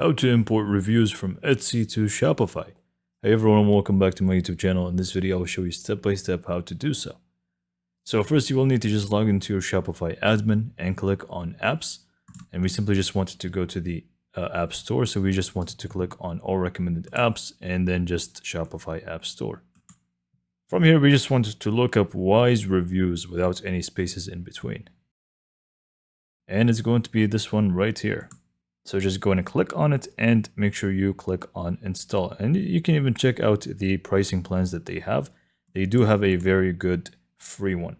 How to import reviews from Etsy to Shopify. Hey everyone, welcome back to my YouTube channel. In this video, I will show you step by step how to do so. So first you will need to just log into your Shopify admin and click on apps. And we simply just wanted to go to the App Store. So we just wanted to click on all recommended apps and then just Shopify App Store. From here, we just wanted to look up Wise Reviews without any spaces in between. And it's going to be this one right here. So just go and click on it and make sure you click on install. And you can even check out the pricing plans that they have. They do have a very good free one.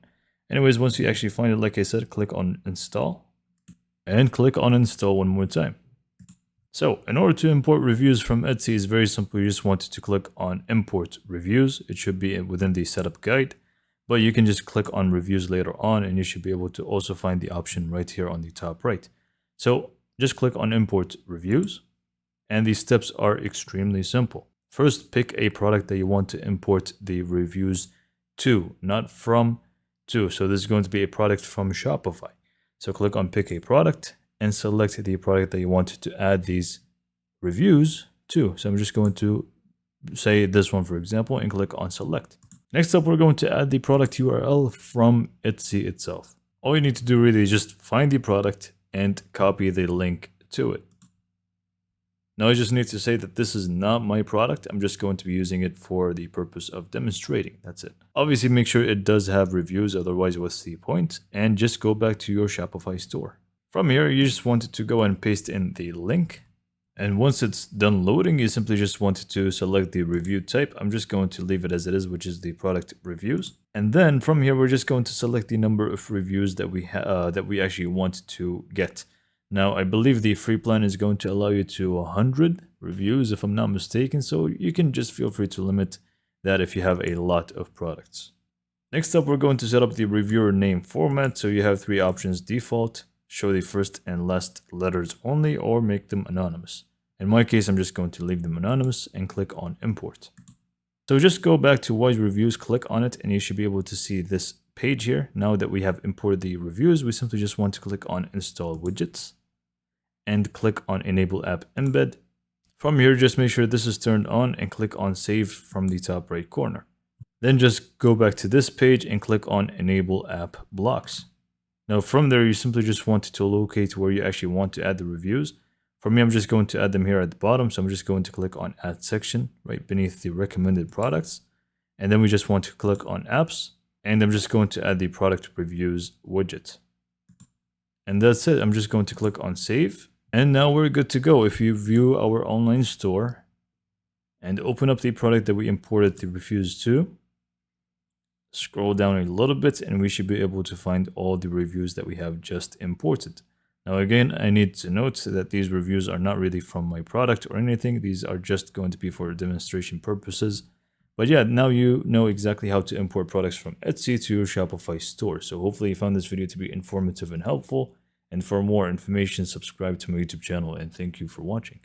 Anyways, once you actually find it, like I said, click on install and click on install one more time. So in order to import reviews from Etsy, it's very simple. You just want to click on import reviews. It should be within the setup guide, but you can just click on reviews later on and you should be able to also find the option right here on the top right. So just click on import reviews and these steps are extremely simple. First, pick a product that you want to import the reviews to, not from to. So this is going to be a product from Shopify. So click on pick a product and select the product that you want to add these reviews to. So I'm just going to say this one, for example, and click on select. Next up, we're going to add the product URL from Etsy itself. All you need to do really is just find the product and copy the link to it. Now I just need to say that this is not my product. I'm just going to be using it for the purpose of demonstrating. That's it. Obviously, make sure it does have reviews, otherwise what's the point? And just go back to your Shopify store. From here, you just wanted to go and paste in the link. And once it's done loading, you simply just wanted to select the review type. I'm just going to leave it as it is, which is the product reviews. And then from here, we're just going to select the number of reviews that we actually want to get. Now, I believe the free plan is going to allow you to 100 reviews, if I'm not mistaken. So you can just feel free to limit that if you have a lot of products. Next up, we're going to set up the reviewer name format. So you have three options: default, show the first and last letters only, or make them anonymous. In my case, I'm just going to leave them anonymous and click on import. So just go back to Wise Reviews, click on it, and you should be able to see this page here. Now that we have imported the reviews, we simply just want to click on install widgets and click on enable app embed. From here, just make sure this is turned on and click on save from the top right corner. Then just go back to this page and click on enable app blocks. Now from there, you simply just want to locate where you actually want to add the reviews. For me, I'm just going to add them here at the bottom. So I'm just going to click on add section right beneath the recommended products. And then we just want to click on apps. And I'm just going to add the product reviews widget. And that's it. I'm just going to click on save. And now we're good to go. If you view our online store and open up the product that we imported the reviews to, scroll down a little bit and we should be able to find all the reviews that we have just imported. Now again, I need to note that these reviews are not really from my product or anything. These are just going to be for demonstration purposes. But yeah, now you know exactly how to import products from Etsy to your Shopify store. So hopefully you found this video to be informative and helpful. And for more information, subscribe to my YouTube channel and thank you for watching.